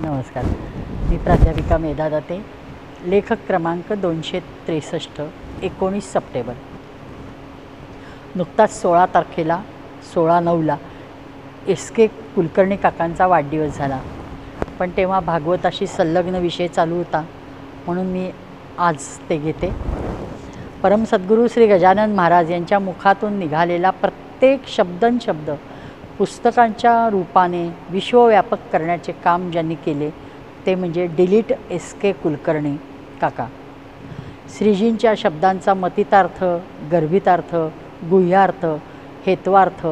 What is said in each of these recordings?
नमस्कार. मी प्राध्यापिका मेधा दाते. लेखक क्रमांक 263, 19 सप्टेंबर. नुकताच 16 तारखेला 16/9ला एस.के. कुलकर्णी काकांचा वाढदिवस झाला. पण तेव्हा भागवताशी संलग्न विषय चालू होता म्हणून मी आज ते घेते. परम सद्गुरू श्री गजानन महाराज यांच्या मुखातून निघालेला प्रत्येक शब्दनशब्द पुस्तकांच्या रूपाने विश्वव्यापक करण्याचे काम ज्यांनी केले ते म्हणजे डिलीट एस.के. कुलकर्णी काका. श्रीजींच्या शब्दांचा मतितार्थ, गर्भितार्थ, गुह्यार्थ, हेत्वार्थ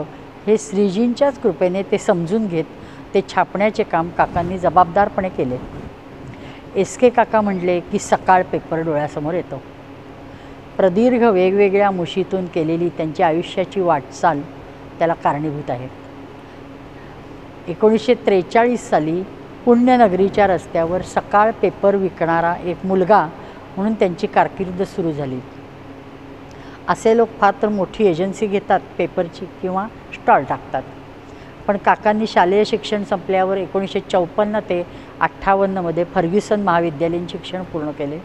हे श्रीजींच्याच कृपेने ते समजून घेत ते छापण्याचे काम काकांनी जबाबदारपणे केले. एस.के. काका म्हणले की सकाळ पेपर डोळ्यासमोर येतो. प्रदीर्घ वेगवेगळ्या मुशीतून केलेली त्यांची आयुष्याची वाटचाल त्याला कारणीभूत आहे. 1943 साली पुण्यनगरीच्या रस्त्यावर सकाळ पेपर विकणारा एक मुलगा म्हणून त्यांची कारकीर्द सुरू झाली. असे लोक फार तर मोठी एजन्सी घेतात पेपरची किंवा स्टॉल टाकतात. पण काकांनी शालेय शिक्षण संपल्यावर 1954 ते 58मध्ये फर्ग्युसन महाविद्यालयीन शिक्षण पूर्ण केले.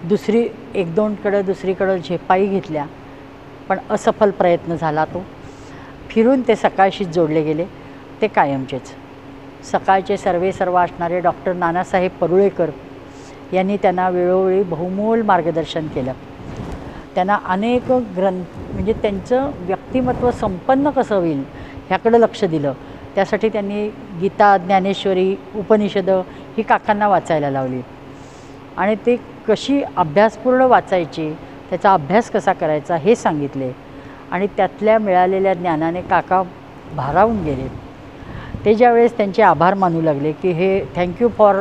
दुसरीकडं झेपाई घेतल्या पण असफल प्रयत्न झाला तो. फिरून ते सकाळशीच जोडले गेले. ते कायमचेच. सकाळचे सर्वेसर्वा असणारे डॉक्टर नानासाहेब परुळेकर यांनी त्यांना वेळोवेळी बहुमोल मार्गदर्शन केलं. त्यांना अनेक म्हणजे त्यांचं व्यक्तिमत्व संपन्न कसं होईल ह्याकडं लक्ष दिलं. त्यासाठी त्यांनी गीता, ज्ञानेश्वरी, उपनिषदं ही काकांना वाचायला लावली आणि ते कशी अभ्यासपूर्ण वाचायची, त्याचा अभ्यास कसा करायचा हे सांगितले आणि त्यातल्या मिळालेल्या ज्ञानाने काका भारावून गेले. ते ज्यावेळेस त्यांचे आभार मानू लागले की हे थँक्यू फॉर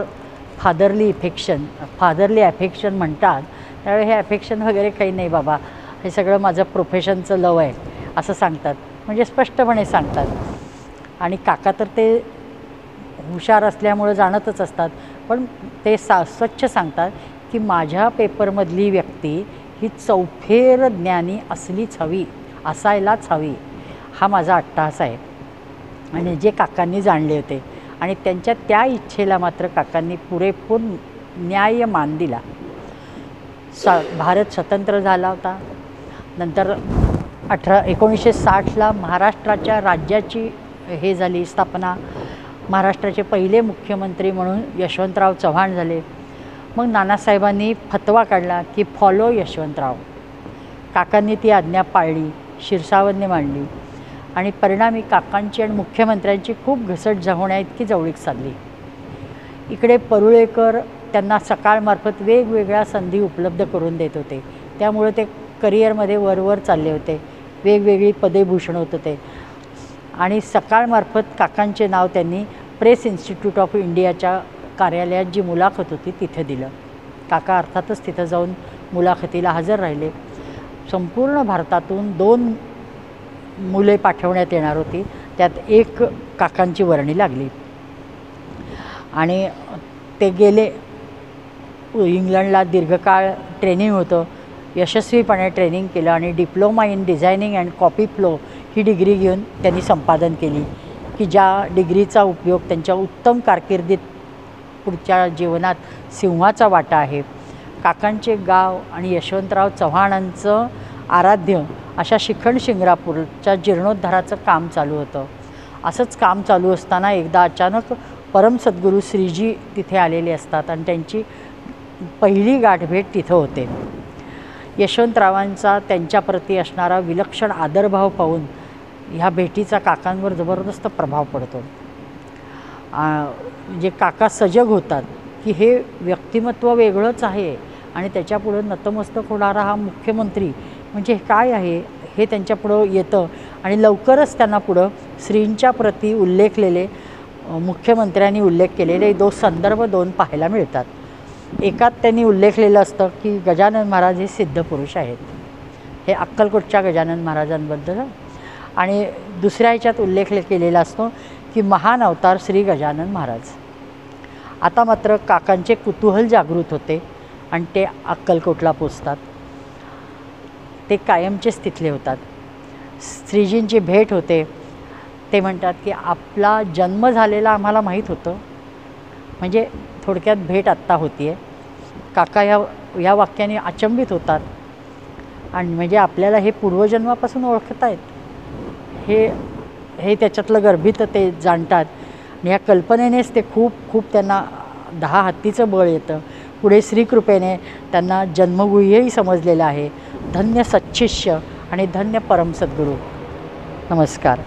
फादरली अफेक्शन म्हणतात, त्यावेळी हे अफेक्शन वगैरे काही नाही बाबा, हे सगळं माझं प्रोफेशनचं लव आहे असं सांगतात. म्हणजे स्पष्टपणे सांगतात. आणि काका तर ते हुशार असल्यामुळं जाणतच असतात. पण ते स्वच्छ सांगतात की माझ्या पेपरमधली व्यक्ती ही चौफेर ज्ञानी असायलाच हवी, हा माझा अट्टाहास आहे. आणि जे काकांनी जाणले होते आणि त्यांच्या त्या इच्छेला मात्र काकांनी पुरेपूर न्याय्य मान दिला. भारत स्वतंत्र झाला होता. नंतर 1960ला महाराष्ट्राच्या राज्याची हे झाली स्थापना. महाराष्ट्राचे पहिले मुख्यमंत्री म्हणून यशवंतराव चव्हाण झाले. मग नानासाहेबांनी फतवा काढला की फॉलो यशवंतराव. काकांनी ती आज्ञा पाळली, शिरसावरने मांडली आणि परिणामी काकांची आणि मुख्यमंत्र्यांची खूप घसट होण्याइतकी जवळीक साधली. इकडे परुळेकर त्यांना सकाळमार्फत वेगवेगळ्या संधी उपलब्ध करून देत होते. त्यामुळे ते करिअरमध्ये वरवर चालले होते. वेगवेगळी पदे भूषणवत होते आणि सकाळमार्फत काकांचे नाव त्यांनी प्रेस इन्स्टिट्यूट ऑफ इंडियाच्या कार्यालयात जी मुलाखत होती तिथे दिलं. काका अर्थातच तिथं जाऊन मुलाखतीला हजर राहिले. संपूर्ण भारतातून 2 मुले पाठवण्यात येणार होती, त्यात एक काकांची वर्णी लागली आणि ते गेले. इंग्लंडला दीर्घकाळ ट्रेनिंग होतं. यशस्वीपणे ट्रेनिंग केलं आणि diploma in designing and copy flow he degree घेऊन त्यांनी संपादन केली की ज्या डिग्रीचा उपयोग त्यांच्या उत्तम कारकिर्दीत पुढच्या जीवनात सिंहाचा वाटा आहे. काकांचे गाव आणि यशवंतराव चव्हाणांचं आराध्य अशा शिखंड शिंगणापूरच्या जीर्णोद्धाराचं काम चालू होतं. असंच काम चालू असताना एकदा अचानक परम सद्गुरू श्रीजी तिथे आलेले असतात आणि त्यांची पहिली गाठभेट तिथं होते. यशवंतरावांचा त्यांच्याप्रती असणारा विलक्षण आदरभाव पाहून ह्या भेटीचा काकांवर जबरदस्त प्रभाव पडतो. म्हणजे काका सजग होतात की हे व्यक्तिमत्व वेगळंच आहे आणि त्याच्यापुढं नतमस्तक होणारा हा मुख्यमंत्री म्हणजे काय आहे हे त्यांच्यापुढं येतं. आणि लवकरच त्यांना पुढं श्रींच्या प्रती उल्लेखलेले मुख्यमंत्र्यांनी उल्लेख केलेले 2 संदर्भ पाहायला मिळतात. एकात त्यांनी उल्लेखलेलं असतं की गजानन महाराज हे सिद्ध पुरुष आहेत, हे अक्कलकोटच्या गजानन महाराजांबद्दल. आणि दुसऱ्या ह्याच्यात उल्लेख केलेला असतो की महान अवतार श्री गजानन महाराज. आता मात्र काकांचे कुतूहल जागृत होते आणि ते अक्कलकोटला पोचतात. ते कायमचेच तिथले होतात. श्रीजींची भेट होते. ते म्हणतात की आपला जन्म झालेला आम्हाला माहीत होतं, म्हणजे थोडक्यात भेट आत्ता होती आहे. काका या वाक्याने अचंबित होतात आणि म्हणजे आपल्याला हे पूर्वजन्मापासून ओळखत आहेत हे त्याच्यातलं गर्भित ते जाणतात. आणि ह्या कल्पनेनेच ते खूप त्यांना 10 हत्तीचं बळ येतं. पुढे श्रीकृपेने त्यांना जन्मगुह्यही समजलेलं आहे. धन्य सच्शिष्य आणि धन्य परम सद्गुरू. नमस्कार.